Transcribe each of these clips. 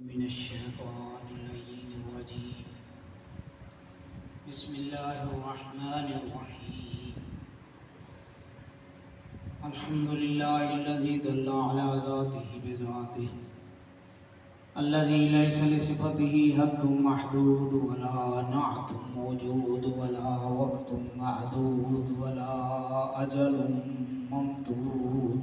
من الشيطان اللعين الرجيم. بسم الله الرحمن الرحيم. الحمد لله الذي دل على ذاته بذاته، الذي ليس لصفته حد محدود ولا نعت موجود ولا وقت معدود ولا أجل ممدود،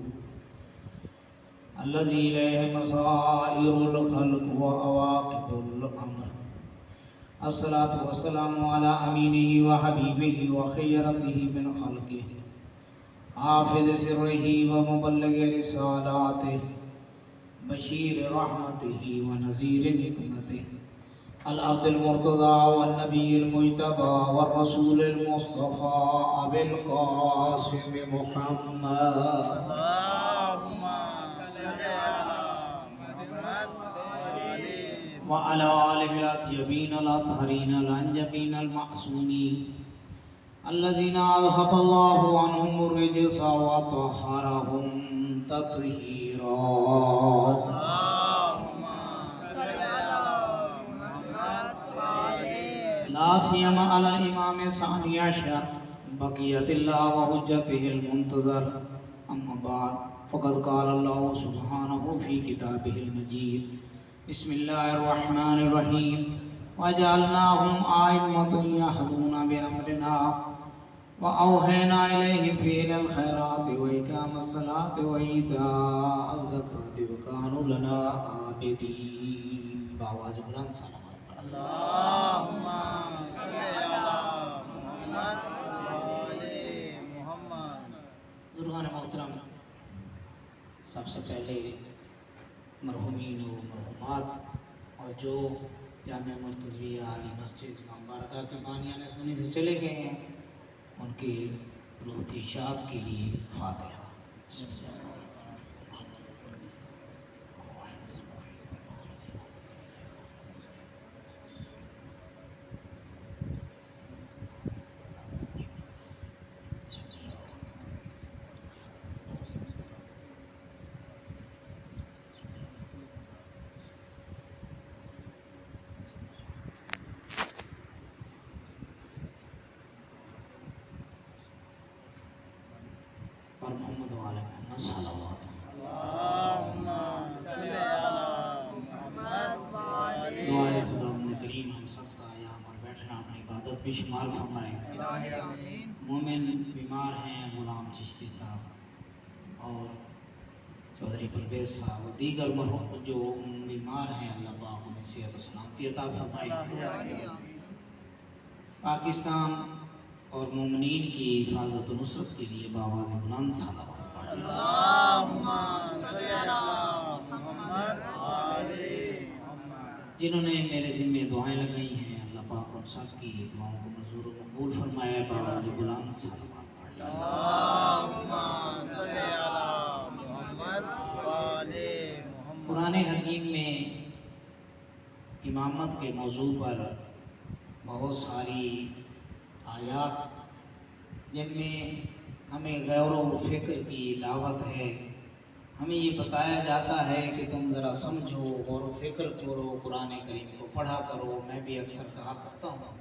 الذي إليه مصائر الخلق وعواقب الأمر. الصلاة والسلام على أمينه وحبيبه وخيرته من خلقه، حافظ سره ومبلغ رسالاته، بشير رحمته ونذير نقمته، العبد المرتضى والنبي المجتبى والرسول المصطفى أبي القاسم محمد. وعلى آله الطيبين الطاهرين الأنجبين المعصومين الذين أذهب الله عنهم الرجس وطهرهم تطهيرا. لا سيما على الإمام الثاني عشر بقية الله وحجته المنتظر. أما بعد، فقد قال الله سبحانه في كتابه المجيد: بسم الله الرحمن الرحيم. وجعلناهم أئمة يهدون بأمرنا وأوحينا إليهم فعل الخيرات وإقام الصلاة وإيتاء الزكاة وكانوا لنا عابدين. بآواز بلند صلوات پڑھیں. اللهم صل على محمد وآل محمد. بزرگان محترم، سب سے پہلے مرحومین و مرحومات اور جو جامعہ مرتضویہ عالی مسجد مبارکہ کے بانیان سنی سے چلے گئے ہیں، ان کی روح کی شاد کے لیے فاتحہ. اور محمد وعلی محمد صلوات. اللهم صل على محمد وآل دعائے خدا نے کریم ہم سب کا یہاں پر بیٹھنا اپنی عبادت میں شمار فرمائے. آمین. مومن بیمار ہیں، غلام چشتی صاحب اور چودھری پرویز صاحب اور دیگر مرحوم جو بیمار ہیں، اللہ پاک انہیں صحت و سلامتی عطا فرمائے. پاکستان اور مومنین کی حفاظت و نصرت کے لیے بآواز بلند صلوات پڑھیں. اللهم صل على محمد وآل محمد. جنہوں نے میرے ذمہ دعائیں لگائی ہیں، اللہ پاک ان سب کی دعاؤں کو منظور و مقبول فرمائے. بآواز بلند صلوات پڑھیں. اللهم صل على محمد وآل محمد. قرآن حکیم میں امامت کے موضوع پر بہت ساری آیات جن میں ہمیں غور و فکر کی دعوت ہے. ہمیں یہ بتایا جاتا ہے کہ تم ذرا سمجھو، غور و فکر کرو، قرآن کریم کو پڑھا کرو. میں بھی اکثر کہا کرتا ہوں،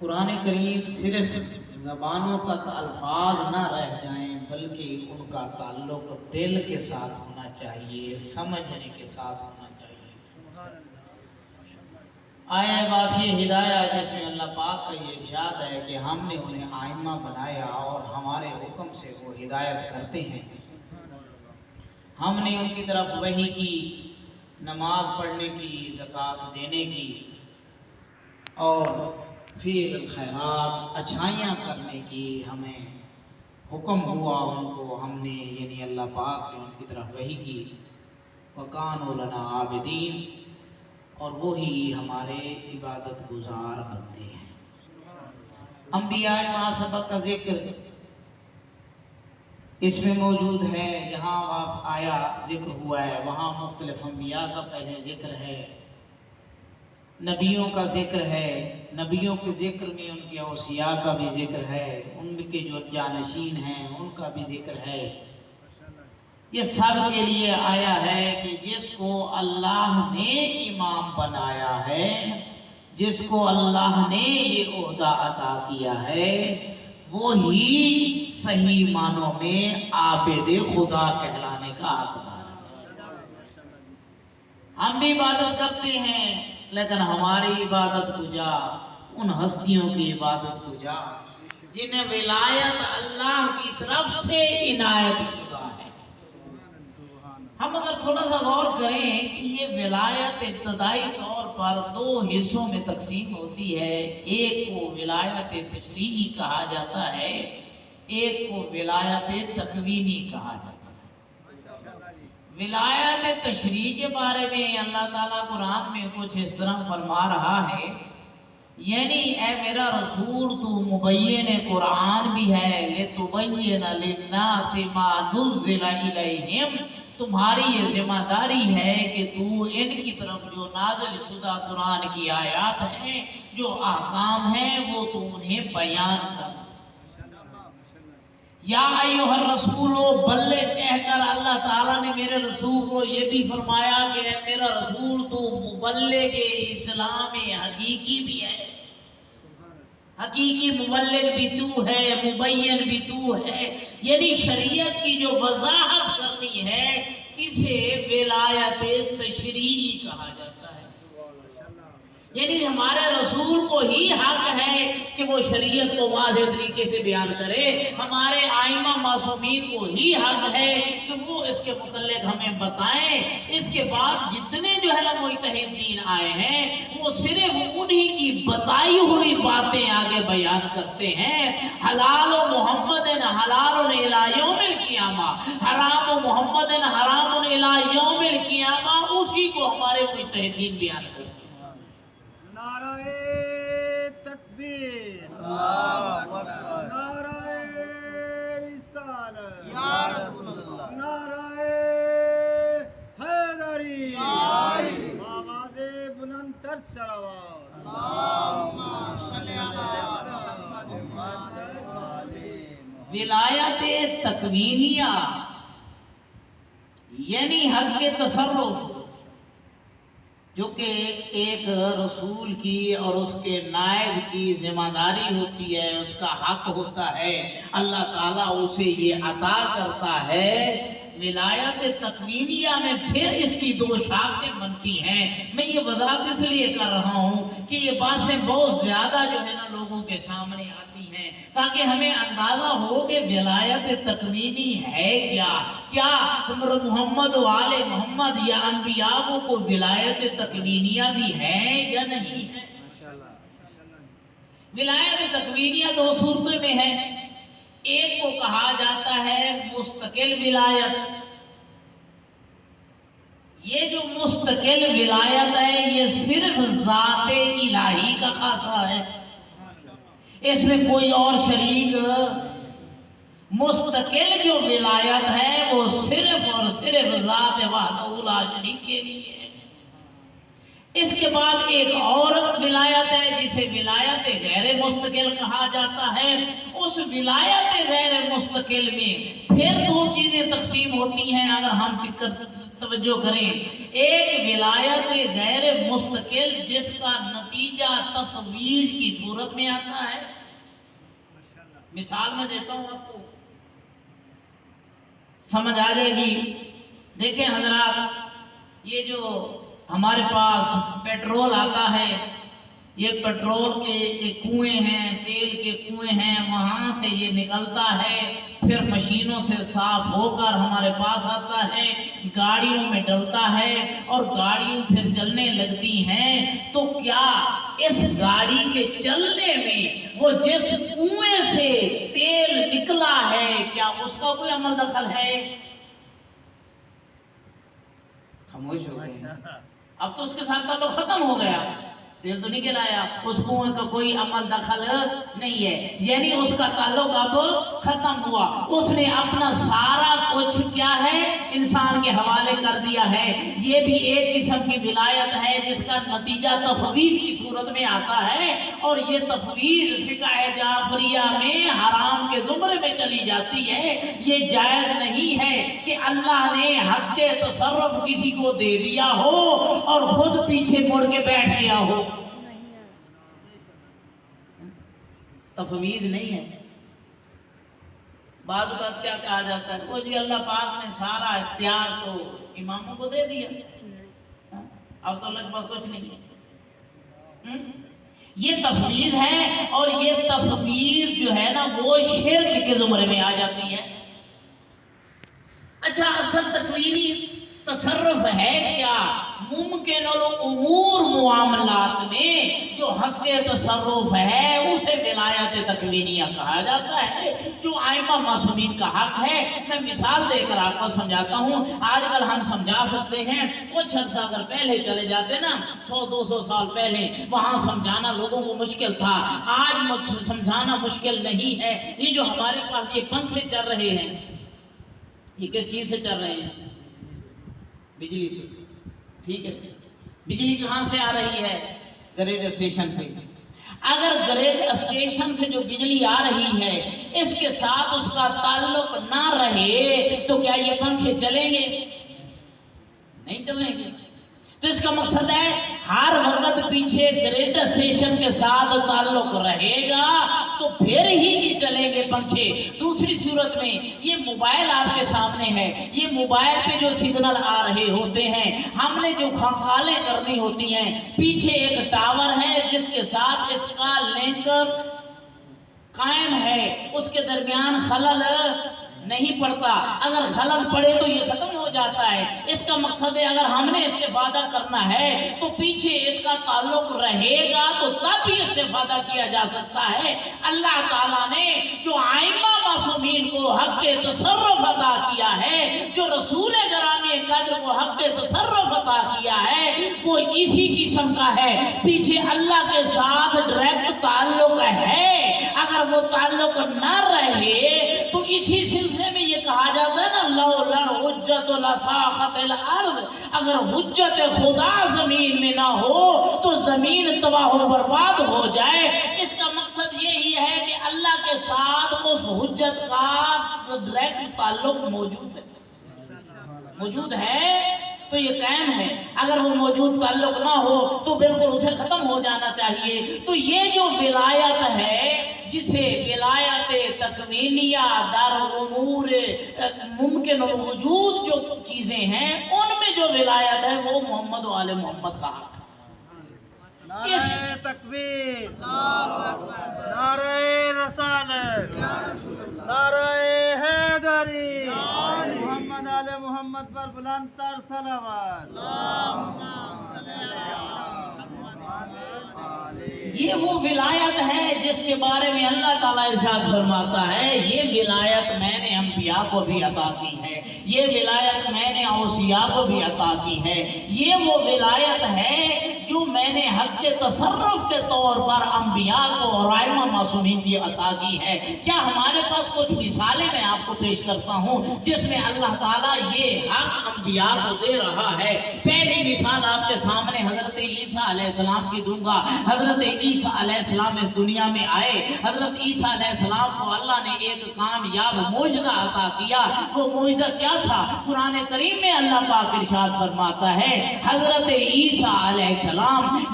قرآن کریم صرف زبانوں تک الفاظ نہ رہ جائیں، بلکہ ان کا تعلق دل کے ساتھ ہونا چاہیے، سمجھنے کے ساتھ ہونا چاہیے. آیا بافی ہدایہ جس میں اللہ پاک کا یہ ارشاد ہے کہ ہم نے انہیں آئمہ بنایا اور ہمارے حکم سے وہ ہدایت کرتے ہیں. ہم نے ان کی طرف وحی کی، نماز پڑھنے کی، زکوٰۃ دینے کی اور فعل الخیرات، اچھائیاں کرنے کی ہمیں حکم ہوا. ان کو ہم نے یعنی اللہ پاک نے ان کی طرف وحی کی. وَكَانُوا لَنَا عَابِدِينَ، اور وہی ہمارے عبادت گزار بنتے ہیں. انبیاء ما سبق کا ذکر اس میں موجود ہے. یہاں آیا ذکر ہوا ہے، وہاں مختلف انبیاء کا پہلے ذکر ہے، نبیوں کا ذکر ہے. نبیوں کے ذکر میں ان کے اوصیاء کا بھی ذکر ہے، ان کے جو جانشین ہیں ان کا بھی ذکر ہے. یہ سب کے لیے آیا ہے کہ جس کو اللہ نے امام بنایا ہے، جس کو اللہ نے یہ عہدہ عطا کیا ہے، وہی صحیح معنوں میں عابد خدا کہلانے کا حقدار ہے۔ ہم بھی عبادت کرتے ہیں، لیکن ہماری عبادت کو جا ان ہستیوں کی عبادت کو جا جنہیں ولایت اللہ کی طرف سے عنایت شدہ ہے۔ ہم اگر تھوڑا سا غور کریں کہ یہ ولایت ابتدائی طور پر دو حصوں میں تقسیم ہوتی ہے، ایک کو ولایت تشریعی کہا جاتا ہے، ایک کو ولایت تکوینی کہا جاتا ہے۔ ولایت تشریع کے بارے میں اللہ تعالیٰ قرآن میں کچھ اس طرح فرما رہا ہے، یعنی اے میرا رسول تو مبین قرآن بھی ہے، لِتُبَيِّنَ لِلنَّاسِ مَا نُزِّلَ إِلَيْهِمْ، تمہاری یہ ذمہ داری ہے کہ تو ان کی طرف جو نازل شدہ قرآن کی آیات ہیں، جو احکام ہیں، وہ تو انہیں بیان کر۔ یا ایھا الرسول بلغ کہہ کر اللہ تعالیٰ نے میرے رسول کو یہ بھی فرمایا کہ اے میرا رسول تو مبلغ اسلام حقیقی بھی ہے، حقیقی مبلغ بھی تو ہے، مبین بھی تو ہے، یعنی شریعت کی جو وضاحت کرنی ہے اسے ولایت تشریعی کہا جاتا ہے۔ یعنی ہمارے رسول کو ہی حق ہے کہ وہ شریعت کو واضح طریقے سے بیان کرے، ہمارے ائمہ معصومین کو ہی حق ہے کہ وہ اس کے متعلق ہمیں بتائیں۔ اس کے بعد جتنے جو ہے نا مجتہدین آئے ہیں وہ صرف انہی کی بتائی ہوئی باتیں آگے بیان کرتے ہیں۔ حلال و محمد حلال الی یوم القیامہ، حرام و محمد حرام الی یوم القیامہ، اسی کو ہمارے مجتہدین بیان کرتے ہیں۔ نعرہ تکبیر، اللہ اکبر، نعرہ رسالت، یا رسول اللہ، نعرہ حیدری، آواز بلند تر صلوات، اللہم صلی علی محمد۔ ولایت تکوینیہ یعنی حق کے تصرف، جو کہ ایک رسول کی اور اس کے نائب کی ذمہ داری ہوتی ہے، اس کا حق ہوتا ہے، اللہ تعالیٰ اسے یہ عطا کرتا ہے۔ ولایت تکوینیہ میں پھر اس کی دو شاخیں بنتی ہیں۔ میں یہ وضاحت اس لیے کر رہا ہوں کہ یہ باتیں بہت زیادہ جو ہے نا لوگوں کے سامنے آتی ہیں، تاکہ ہمیں اندازہ ہو کہ ولایت تکوینی ہے کیا محمد و آل محمد یا انبیاء کو ولایت تکوینیہ بھی ہے یا نہیں ہے۔ ولایت تکوینیہ دو صورتوں میں ہے، ایک کو کہا جاتا ہے مستقل ولایت۔ یہ جو مستقل ولایت ہے یہ صرف ذات الہی کا خاصہ ہے، اس میں کوئی اور شریک۔ مستقل جو ولایت ہے وہ صرف اور صرف ذات وحدہ لا شریک کے لیے ہے۔ اس کے بعد ایک اور ولایت ہے جسے ولایت غیر مستقل کہا جاتا ہے۔ اس ولایت غیر مستقل میں پھر دو چیزیں تقسیم ہوتی ہیں اگر ہم توجہ کریں۔ ایک ولایت غیر مستقل جس کا نتیجہ تفویض کی صورت میں آتا ہے۔ مثال میں دیتا ہوں آپ کو، سمجھ آ جائے گی۔ دیکھیں حضرات، یہ جو ہمارے پاس پیٹرول آتا ہے، یہ پیٹرول کے کنویں ہیں، تیل کے کنویں ہیں، وہاں سے یہ نکلتا ہے، پھر مشینوں سے صاف ہو کر ہمارے پاس آتا ہے، گاڑیوں میں ڈلتا ہے اور گاڑیوں پھر چلنے لگتی ہیں۔ تو کیا اس گاڑی کے چلنے میں وہ جس کنویں سے تیل نکلا ہے کیا اس کا کوئی عمل دخل ہے؟ خاموش ہو گئے، اب تو اس کے ساتھ تعلق ختم ہو گیا۔ تیل تو نہیں گرایا، اس کنویں کا کوئی عمل دخل نہیں ہے، یعنی اس کا تعلق اب ختم ہوا، اس نے اپنا سارا کچھ کیا ہے انسان کے حوالے کر دیا ہے۔ یہ بھی ایک قسم کی ولایت ہے جس کا نتیجہ تفویض کی صورت میں آتا ہے، اور یہ تفویض فقہ جعفریہ میں حرام کے زمرے میں چلی جاتی ہے۔ یہ جائز نہیں ہے کہ اللہ نے حق تصرف کسی کو دے دیا ہو اور خود پیچھے مڑ کے بیٹھ گیا ہو، تفویض نہیں ہے۔ بعض اوقات کیا کہا جاتا ہے، وہ جی اللہ پاک نے سارا اختیار تو اماموں کو دے دیا، اب تو لگ بھگ کچھ نہیں۔ یہ تفویض ہے، اور یہ تفویض جو ہے نا وہ شرک کے زمرے میں آ جاتی ہے۔ اچھا، اصل تکوینی تصرف ہے کیا؟ ممکن الامور معاملات میں جو حق تصرف ہے اسے ولایت تکوینیہ کہا جاتا ہے، جو ائمہ معصومین کا حق ہے۔ میں مثال دے کر آپ کو سمجھاتا ہوں۔ آج کل ہم سمجھا سکتے ہیں، کچھ عرصہ اگر پہلے چلے جاتے نا 100-200 سال پہلے، وہاں سمجھانا لوگوں کو مشکل تھا، آج سمجھانا مشکل نہیں ہے۔ یہ جو ہمارے پاس یہ پنکھے چل رہے ہیں، یہ کس چیز سے چل رہے ہیں؟ بجلی سے، ٹھیک ہے۔ بجلی کہاں سے آ رہی ہے؟ گریڈ اسٹیشن سے۔ اگر گریڈ اسٹیشن سے جو بجلی آ رہی ہے اس کے ساتھ اس کا تعلق نہ رہے تو کیا یہ پنکھے چلیں گے؟ نہیں چلیں گے۔ تو اس کا مقصد ہے ہر وقت پیچھے گریڈ اسٹیشن کے ساتھ تعلق رہے گا تو پھر ہی یہ چلیں گے پنکھے۔ دوسری صورت میں یہ موبائل آپ کے سامنے ہے، یہ موبائل پہ جو سگنل آ رہے ہوتے ہیں، ہم نے جو کالیں کرنی ہوتی ہیں، پیچھے ایک ٹاور ہے جس کے ساتھ اس کا لنک قائم ہے، اس کے درمیان خلل نہیں پڑتا۔ اگر خلل پڑے تو یہ ختم ہو جاتا ہے۔ اس کا مقصد ہے اگر ہم نے استفادہ کرنا ہے تو پیچھے اس کا تعلق رہے گا تو تب بھی استفادہ کیا جا سکتا ہے۔ اللہ تعالیٰ نے جو ائمہ معصومین کو حق تصرف عطا کیا ہے، جو رسول گرامی قدر کو حق تصرف عطا کیا ہے، وہ اسی قسم کا ہے۔ پیچھے اللہ کے ساتھ ڈائریکٹ تعلق ہے، اگر وہ تعلق نہ رہے تو اسی سلسلے میں یہ کہا جاتا ہے نا لولا الحجت لساخت الارض، اگر حجت خدا زمین میں نہ ہو تو زمین تباہ و برباد ہو جائے۔ اس کا مقصد یہی ہے کہ اللہ کے ساتھ اس حجت کا ڈائریکٹ تعلق موجود ہے تو یہ قائم ہے، اگر وہ موجود تعلق نہ ہو تو بالکل اسے ختم ہو جانا چاہیے۔ تو یہ جو ولایت ہے جسے ولایت تکوینیہ در امور ممکن الوجود جو چیزیں ہیں ان میں جو ولایت ہے وہ محمد و آل محمد کا حق ہے۔ نعرہ تکبیر، نعرہ رسالت، نعرہ حیدری، محمد آل محمد پر بلند تر صلوات۔ یہ وہ ولایت ہے جس کے بارے میں اللہ تعالیٰ ارشاد فرماتا ہے یہ ولایت میں نے انبیاء کو بھی عطا کی ہے، یہ ولایت میں نے اوصیاء کو بھی عطا کی ہے، یہ وہ ولایت ہے جو میں نے حق تصرف کے طور پر انبیاء کو اور ائمہ معصومین کی عطا کی ہے۔ کیا ہمارے پاس کچھ مثالیں میں آپ کو پیش کرتا ہوں جس میں اللہ تعالیٰ یہ حق انبیاء کو دے رہا ہے۔ پہلی مثال آپ کے سامنے حضرت عیسیٰ علیہ السلام کی دوں گا۔ حضرت عیسیٰ علیہ السلام اس دنیا میں آئے، حضرت عیسیٰ علیہ السلام کو اللہ نے ایک کامیاب معجزہ عطا کیا۔ وہ معجزہ کیا تھا؟ قرآن کریم میں اللہ پاک ارشاد فرماتا ہے حضرت عیسیٰ علیہ السلام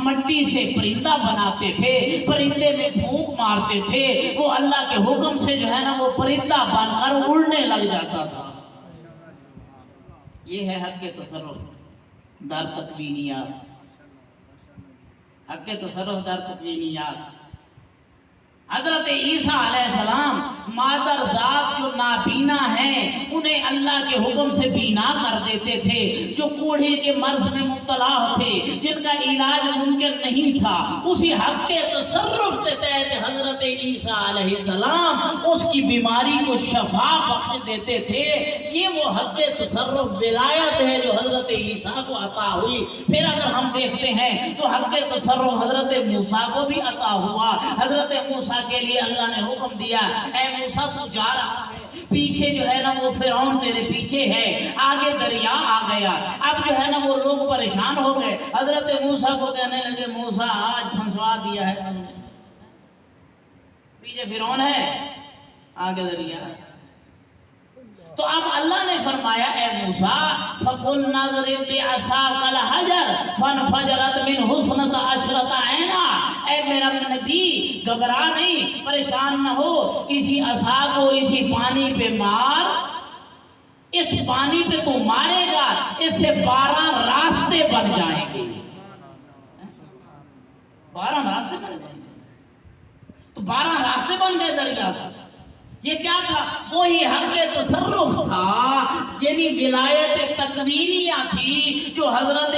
مٹی سے پرندہ بناتے تھے، پرندے میں پھونک مارتے تھے، وہ اللہ کے حکم سے جو ہے نا وہ پرندہ بن کر اڑنے لگ جاتا تھا۔ یہ ہے حق تصرف در تکوینیات، حق تصرف در تکوینیات۔ حضرت عیسیٰ علیہ السلام مادر ذات جو نابینا ہیں انہیں اللہ کے حکم سے بینا کر دیتے تھے، جو کوڑھے کے مرض میں مبتلا تھے، جن کا علاج ممکن نہیں تھا، اسی حق کے تصرف کے تحت حضرت عیسیٰ علیہ السلام اس کی بیماری کو شفا بخش دیتے تھے۔ یہ وہ حق کے تصرف ولایت ہے جو حضرت عیسیٰ کو عطا ہوئی۔ پھر اگر ہم دیکھتے ہیں تو حق کے تصرف حضرت موسیٰ کو بھی عطا ہوا۔ حضرت موسیٰ کے لیے اللہ نے حکم دیا، اے موسیٰ تو جا رہا ہے، پیچھے جو ہے نا وہ فرعون تیرے پیچھے ہے، آگے دریا آ گیا۔ اب جو ہے نا وہ لوگ پریشان ہو گئے، حضرت موسیٰ کو کہنے لگے موسیٰ آج پھنسوا دیا ہے تم نے، پیچھے فرعون ہے آگے دریا۔ تو اب اللہ نے فرمایا اے موسیٰ فَقُلْنَا اضْرِب بِعَصَاكَ الْحَجَرَ فَانْفَجَرَتْ مِنْهُ اثْنَتَا عَشْرَةَ عَيْنًا۔ اے میرا نبی گھبرا نہیں، پریشان نہ ہو، اسی عصا کو اسی پانی پہ مار، اس پانی پہ تو مارے گا، اس سے 12 راستے بن جائیں گے۔ 12 راستے بن جائیں گے، تو 12 راستے بن گئے دریا سے۔ یہ کیا تھا؟ وہی حق تصرف تھا، یعنی ولایت تکوینیہ تھی جو حضرت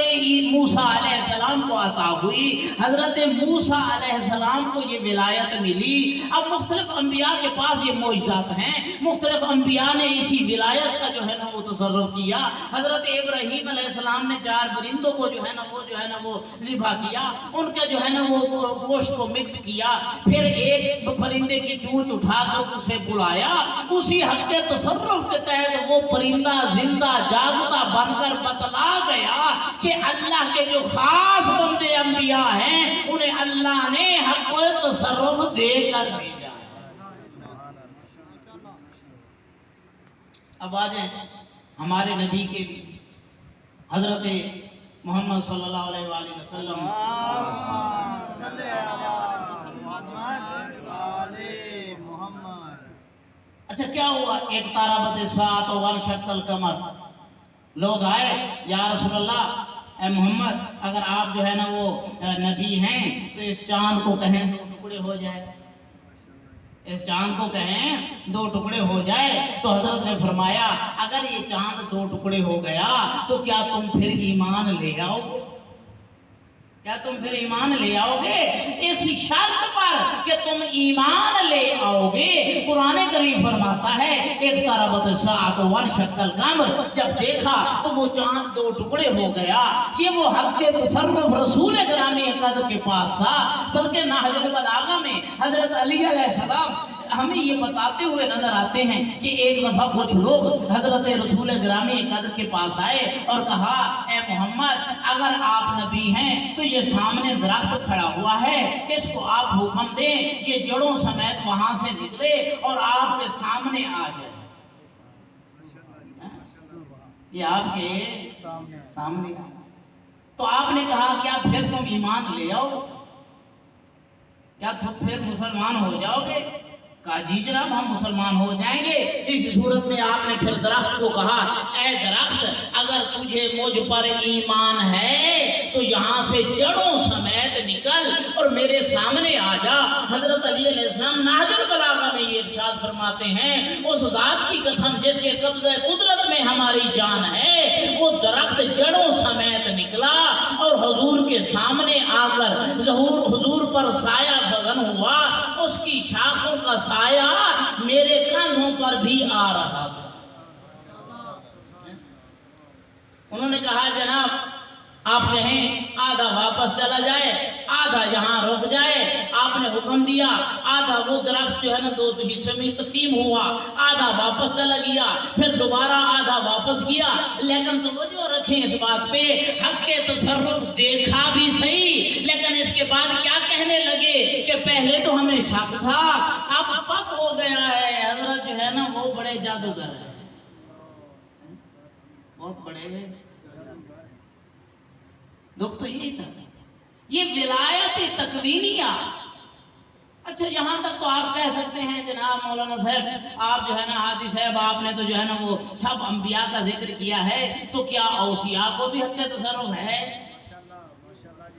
موسیٰ علیہ السلام کو عطا ہوئی۔ حضرت موسیٰ علیہ السلام کو یہ ولایت ملی۔ اب مختلف انبیاء کے پاس یہ معجزات ہیں، مختلف انبیاء نے اسی ولایت کا جو ہے نا وہ تصرف کیا۔ حضرت ابراہیم علیہ السلام نے 4 پرندوں کو جو ہے نا وہ ذبح کیا، ان کا جو ہے نا وہ گوشت کو مکس کیا، پھر ایک پرندے کی چونچ اٹھا کر اسے بلایا، اسی حق کے تصرف کے تحت وہ پرندہ زندہ جاگتا بن کر بتلا گیا کہ اللہ کے جو خاص بندے انبیاء ہیں انہیں اللہ نے حق کے تصرف دے کر بھیجا۔ اب آ جائیں ہمارے نبی کے حضرت محمد صلی اللہ علیہ وآلہ وسلم۔ اچھا کیا ہوا؟ ایک تاربت الساعۃ وانشق القمر، لوگ آئے یا رسول اللہ اے محمد اگر آپ جو ہے نا وہ نبی ہیں تو اس چاند کو کہیں 2 ٹکڑے ہو جائے، اس چاند کو کہیں 2 ٹکڑے ہو جائے۔ تو حضرت نے فرمایا اگر یہ چاند 2 ٹکڑے ہو گیا تو کیا تم پھر ایمان لے آؤ گے؟ کیا تم پھر ایمان لے آؤ گے؟ اس شرط پر کہ تم ایمان لے آؤ گے۔ قرآن کریم فرماتا ہے ایک تاربت الساعۃ وانشق القمر، جب دیکھا تو وہ چاند 2 ٹکڑے ہو گیا۔ یہ وہ حق کے تصرف رسول گرامی قدر کے پاس تھا، بلکہ نہج البلاغہ میں حضرت علی علیہ السلام ہمیں یہ بتاتے ہوئے نظر آتے ہیں کہ ایک دفعہ کچھ لوگ حضرت رسول گرامی قدر کے پاس آئے اور کہا اے محمد اگر آپ نبی ہیں تو یہ سامنے درخت کھڑا ہوا ہے، اس کو آپ حکم دیں یہ جڑوں سمیت وہاں سے نکلے اور آپ کے سامنے آ جائے، یہ آپ کے سامنے آ۔ تو آپ نے کہا کیا پھر تم ایمان لے آؤ، کیا تم پھر مسلمان ہو جاؤ گے؟ کہا جی جناب ہم مسلمان ہو جائیں گے۔ اس صورت میں آپ نے پھر درخت کو کہا اے درخت اگر تجھے مجھ پر ایمان ہے تو یہاں سے جڑوں سمیت نکل اور میرے سامنے آ جا۔ حضرت علی علیہ السلام نہج البلاغہ میں یہ ارشاد فرماتے ہیں اس ذات کی قسم جس کے قبضہ قدرت میں ہماری جان ہے، وہ درخت جڑوں سمیت نکلا اور حضور کے سامنے آ کر حضور پر سایہ فغن ہوا، اس کی شاخوں کا سایہ میرے کاندھوں پر بھی آ رہا تھا۔ انہوں نے کہا جناب آپ کہیں آدھا واپس چلا جائے آدھا یہاں رک جائے، آپ نے حکم دیا آدھا وہ درخت جو ہے نا 2 حصے میں تقسیم ہوا، آدھا واپس چلا گیا، پھر دوبارہ آدھا واپس گیا۔ لیکن توجہ رکھیں اس بات پہ، حق کے تصرف دیکھا بھی صحیح لیکن اس کے بعد کیا کہنے لگے کہ پہلے تو ہمیں شک تھا اب پک ہو گیا ہے، حضرت جو ہے نا وہ بڑے جادوگر ہیں، بہت بڑے دکھ تو یہی تھا، یہ ولایت تکوینیہ۔ اچھا یہاں تک تو آپ کہہ سکتے ہیں جناب مولانا صاحب آپ جو ہے نا ہادی صاحب آپ نے تو جو ہے نا وہ سب انبیاء کا ذکر کیا ہے، تو کیا اوصیاء کو بھی حق تصرف ہے؟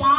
5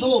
2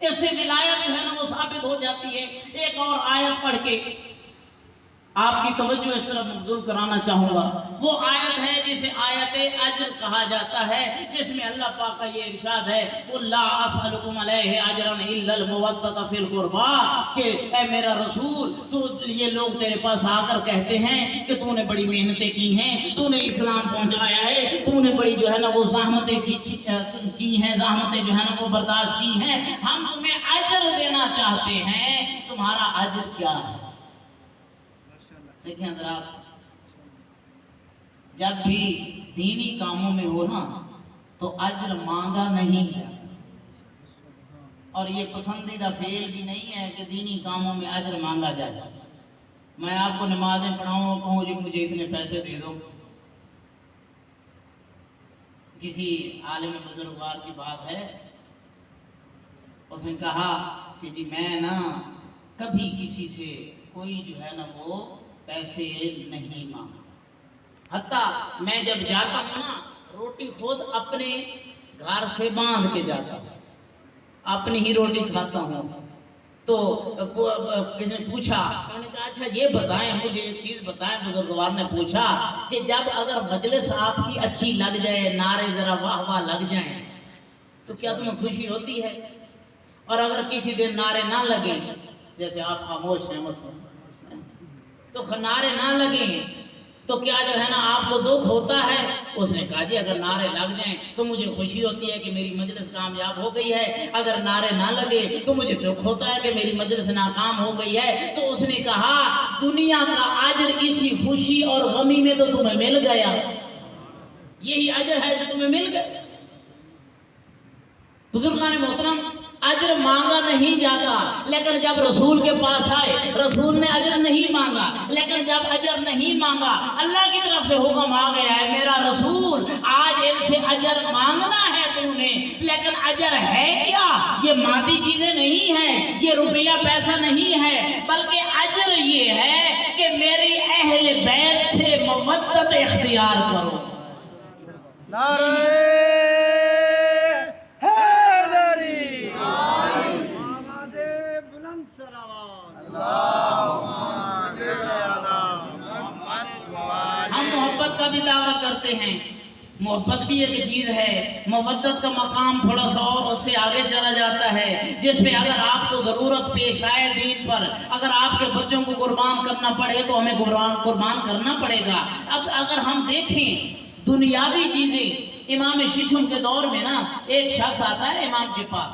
اس سے ولایت جو ہے نا وہ ثابت ہو جاتی ہے۔ ایک اور آیت پڑھ کے آپ کی توجہ اس طرف مبذول کرانا چاہوں گا، وہ آیت ہے جسے آیت اجر کہا جاتا ہے، جس میں اللہ پاک کا یہ ارشاد ہے قُلْ لَا أَسْأَلُكُمْ عَلَيْهِ أَجْرًا إِلَّا الْمَوَدَّةَ فِي الْقُرْبَى، کہ اے میرا رسول، تو یہ لوگ تیرے پاس آ کر کہتے ہیں کہ تو نے بڑی محنتیں کی ہیں، تو نے اسلام پہنچایا ہے، تو نے بڑی جو ہے نا وہ زحمتیں کی ہیں، زحمتیں جو ہے نا وہ برداشت کی ہیں، ہم تمہیں اجر دینا چاہتے ہیں، تمہارا اجر کیا ہے؟ دیکھیں حضرات، جب بھی دینی کاموں میں ہو نا تو اجر مانگا نہیں جاتا، اور یہ پسندیدہ فعل بھی نہیں ہے کہ دینی کاموں میں اجر مانگا جائے۔ میں آپ کو نمازیں پڑھاؤں اور کہوں جی مجھے اتنے پیسے دے دو، کسی عالم بزرگوار کی بات ہے، اس نے کہا کہ جی میں نا کبھی کسی سے کوئی جو ہے نا وہ پیسے نہیں مانگتا، حتیٰ میں جب جاتا ہوں نا روٹی خود اپنے گھر سے باندھ کے جاتا ہوں، اپنی ہی روٹی کھاتا ہوں۔ تو کسی نے پوچھا، میں نے کہا اچھا یہ بتائیں مجھے ایک چیز بتائیں، بزرگوار نے پوچھا کہ جب اگر مجلس آپ کی اچھی لگ جائے، نعرے ذرا واہ واہ لگ جائیں تو کیا تمہیں خوشی ہوتی ہے؟ اور اگر کسی دن نعرے نہ لگیں، جیسے آپ خاموش ہیں مثلا، تو نعرے نہ لگیں تو کیا جو ہے نا آپ کو دکھ ہوتا ہے؟ اس نے کہا جی اگر نعرے لگ جائیں تو مجھے خوشی ہوتی ہے کہ میری مجلس کامیاب ہو گئی ہے، اگر نعرے نہ لگے تو مجھے دکھ ہوتا ہے کہ میری مجلس ناکام ہو گئی ہے۔ تو اس نے کہا دنیا کا اجر اسی خوشی اور غمی میں تو تمہیں مل گیا، یہی اجر ہے جو تمہیں مل گیا۔ بزرگان محترم، اجر مانگا نہیں جاتا، لیکن جب رسول کے پاس آئے رسول نے اجر نہیں مانگا، لیکن جب اجر نہیں مانگا اللہ کی طرف سے حکم آ گیا ہے میرا رسول آج ان سے اجر مانگنا ہے تو نے، لیکن اجر ہے کیا؟ یہ مادی چیزیں نہیں ہیں، یہ روپیہ پیسہ نہیں ہے، بلکہ اجر یہ ہے کہ میری اہل بیت سے مودت اختیار کرو۔ نعرہ ہم محبت کا بھی دعویٰ کرتے ہیں، محبت بھی ایک چیز ہے، مودت کا مقام تھوڑا سا اور اس سے آگے چلا جاتا ہے، جس پہ اگر آپ کو ضرورت پیش آئے دین پر، اگر آپ کے بچوں کو قربان کرنا پڑے تو ہمیں قربان کرنا پڑے گا۔ اب اگر ہم دیکھیں دنیاوی چیزیں، امام ششم کے دور میں نا ایک شخص آتا ہے امام کے پاس،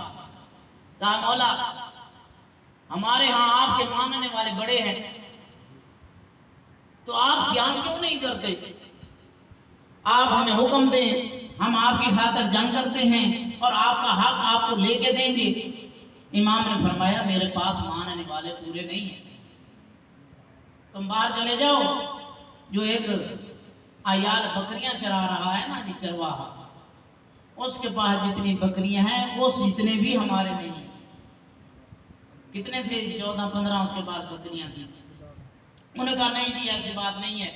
کہا مولا ہمارے ہاں آپ کے ماننے والے بڑے ہیں، تو آپ قیام کیوں نہیں کرتے؟ آپ ہمیں حکم دیں، ہم آپ کی خاطر جنگ کرتے ہیں اور آپ کا حق آپ کو لے کے دیں گے۔ امام نے فرمایا میرے پاس ماننے والے پورے نہیں ہیں، تم باہر چلے جاؤ، جو ایک عیال بکریاں چرا رہا ہے نا جی چرواہا، اس کے پاس جتنی بکریاں ہیں اس جتنے بھی ہمارے نہیں ہیں۔ کتنے تھے؟ 14-15 اس کے پاس بکریاں تھیں۔ انہوں نے کہا نہیں جی ایسی بات نہیں ہے،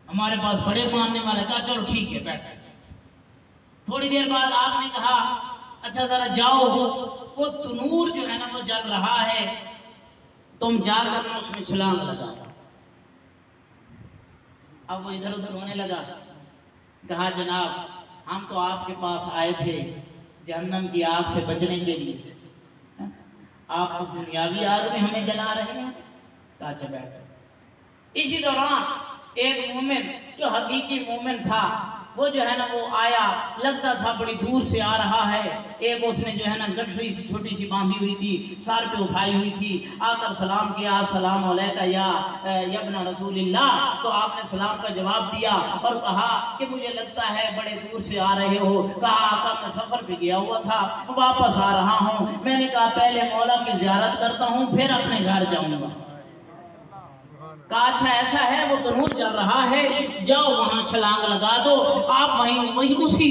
ہمارے پاس بڑے ماننے والے۔ کہا چلو ٹھیک ہے بیٹھ۔ تھوڑی دیر بعد آپ نے کہا اچھا ذرا جاؤ، وہ تنور جو ہے نا وہ جل رہا ہے، تم جا کر اس میں چھلانگ لگا۔ اب وہ ادھر ادھر ہونے لگا، کہا جناب ہم تو آپ کے پاس آئے تھے جہنم کی آگ سے بچنے کے لیے، آپ تو دنیاوی آگ میں ہمیں جلا رہے ہیں۔ کہا اچھا بیٹھ۔ اسی دوران ایک مومن جو حقیقی مومن تھا وہ جو ہے نا وہ آیا، لگتا تھا بڑی دور سے آ رہا ہے، ایک اس نے جو ہے نا گٹھڑی سی چھوٹی سی باندھی ہوئی تھی، سر پہ اٹھائی ہوئی تھی، آ کر سلام کیا السلام علیکہ یا ابن رسول اللہ، تو آپ نے سلام کا جواب دیا اور کہا کہ مجھے لگتا ہے بڑے دور سے آ رہے ہو۔ کہا آقا میں سفر پہ گیا ہوا تھا، واپس آ رہا ہوں، میں نے کہا پہلے مولا کی زیارت کرتا ہوں پھر اپنے گھر جاؤں گا۔ کہا اچھا ایسا ہے، وہ تنور جل رہا ہے، جاؤ وہاں چھلانگ لگا دو۔ آپ وہیں اسی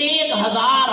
1000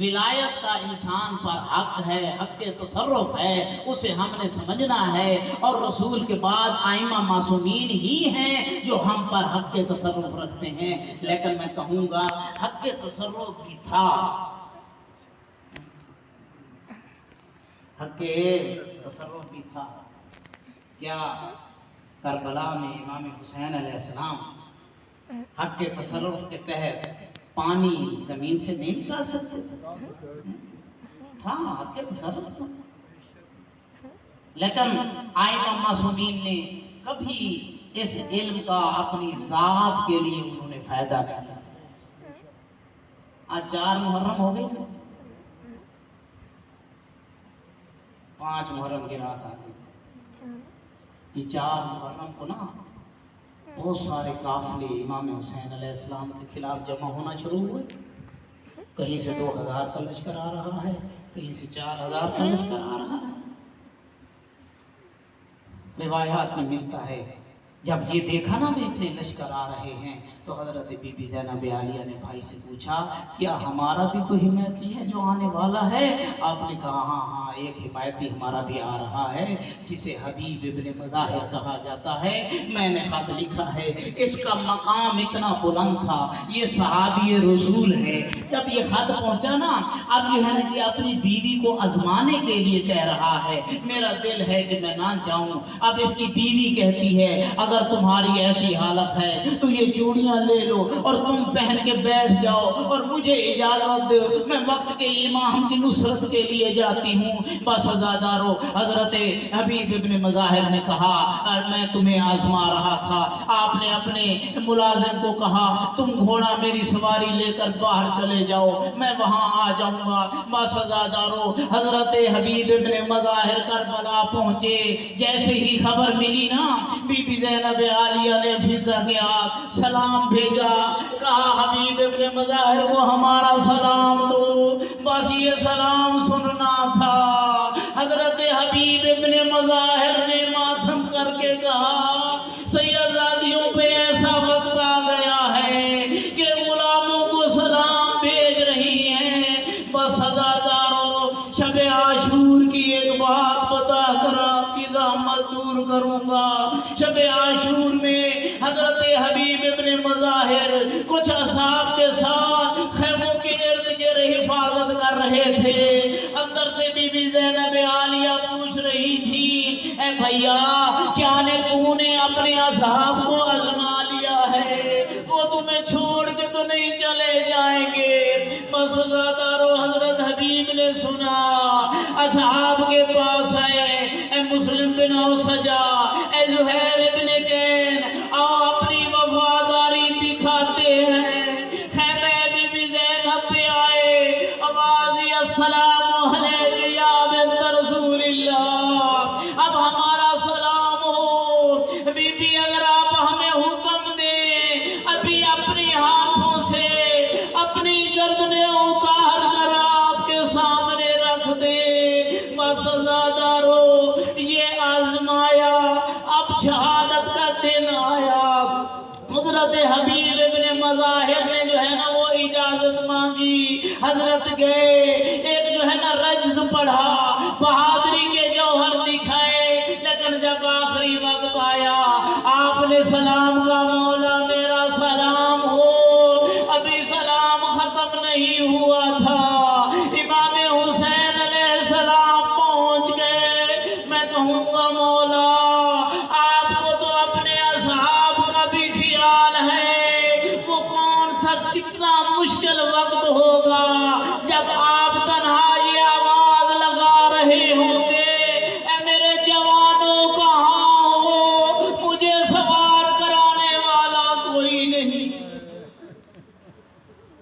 ولایت کا انسان پر حق ہے، حق تصرف ہے، اسے ہم نے سمجھنا ہے، اور رسول کے بعد ائمہ معصومین ہی ہیں جو ہم پر حق تصرف رکھتے ہیں۔ لیکن میں کہوں گا حق تصرف بھی تھا، حق تصرف بھی تھا۔ کیا کربلا میں امام حسین علیہ السلام حق تصرف کے تحت پانی زمین سے نہیں نکال سکتے تھا؟ حق تصرف تھا، لیکن ائمہ معصومین نے کبھی اس علم کا اپنی ذات کے لیے انہوں نے فائدہ نہیں لیا۔ آج 4 محرم ہو گئی نا، 5 محرم کی رات آ گئی۔ یہ 4 محرم کو نا بہت سارے قافلے امام حسین علیہ السلام کے خلاف جمع ہونا شروع ہوئے۔ کہیں سے 2000 کا لشکر آ رہا ہے، کہیں سے 4000 کا لشکر آ رہا ہے۔ روایات میں ملتا ہے جب یہ دیکھا نا بھی اتنے لشکر آ رہے ہیں تو حضرت بی بی زینب عالیہ نے بھائی سے پوچھا کیا ہمارا بھی کوئی حمایتی ہے جو آنے والا ہے؟ آپ نے کہا ہاں ایک حمایتی ہمارا بھی آ رہا ہے جسے حبیب ابن مظاہر کہا جاتا ہے۔ میں نے خط لکھا ہے، اس کا مقام اتنا بلند تھا، یہ صحابی رسول ہے۔ جب یہ خط پہنچا نا، اب جو ہے نا کہ اپنی بیوی کو آزمانے کے لیے کہہ رہا ہے، میرا دل ہے کہ میں نہ جاؤں۔ اب اس کی بیوی کہتی ہے اگر تمہاری ایسی حالت ہے تو یہ چوڑیاں لے لو اور تم پہن کے بیٹھ جاؤ اور مجھے اجازت دو، میں وقت کے امام کی نصرت کے لیے جاتی ہوں۔ بس عزادارو، حضرت حبیب ابن مظاہر نے کہا میں تمہیں آزما رہا تھا۔ آپ نے اپنے ملازم کو کہا تم گھوڑا میری سواری لے کر باہر چلے جاؤ، میں وہاں آ جاؤں گا۔ بس عزادارو، حضرت حبیب ابن مظاہر کربلا پہنچے۔ جیسے ہی خبر ملی نا، بی بی زینب عالیہ نے فضا کے ہاتھ سلام بھیجا، کہا حبیب ابن مظاہر کو ہمارا سلام دو۔ بس یہ سلام سننا تھا۔ حضرت حبیب ابن مظاہر نے ماتم کر کے کہا سیدزادیوں پہ ایسا وقت آ گیا ہے کہ غلاموں کو سلام بھیج رہی ہیں۔ بس عزادارو، شب عاشور کی ایک بات بتا کر آپ کی زحمت دور کروں گا۔ شب عاشور میں حضرت حبیب ابن مظاہر کچھ اصحاب کے ساتھ خیموں کے ارد گرد حفاظت کر رہے تھے۔ اندر سے بی بی زینب عالیہ پوچھ رہی تھی اے بھیا کیا تو نے اپنے اصحاب کو آزما لیا ہے؟ وہ تمہیں چھوڑ کے تو نہیں چلے جائیں گے؟ بس عزادارو، حضرت حبیب نے سنا، اصحاب کے پاس آئے، اے مسلم بن اوسجا، اے زہیر ابن کین، آؤ اپنی وفاداری دکھاتے ہیں۔ خیمہ بی بی زینب پہ آئے، آواز السلام علیک یا بنت رسول اللہ، اب ہمارا سلام ہو۔ بی بی اگر آپ ہمیں حکم دیں ابھی اپنے ہاتھوں سے اپنی گردنیں اتار کر آپ کے سامنے رکھ دیں۔ بس عزادارو، یہ آزمایا، اب شہادت کا دن آیا۔ حضرت حبیب ابن مظاہر نے جو ہے نا وہ اجازت مانگی، حضرت گئے، ایک جو ہے نا رجز پڑھا، بہادری کے جوہر دکھائے، لیکن جب آخری وقت آیا آپ نے سلام کا مولا میرا سلام ہو، ابھی سلام ختم نہیں ہوا تھا، امام حسین علیہ السلام پہنچ گئے۔ میں کہوں گا مولا آپ کو تو اپنے اصحاب کا بھی خیال ہے، وہ کون سا کتنا مشکل وقت ہوگا جب آپ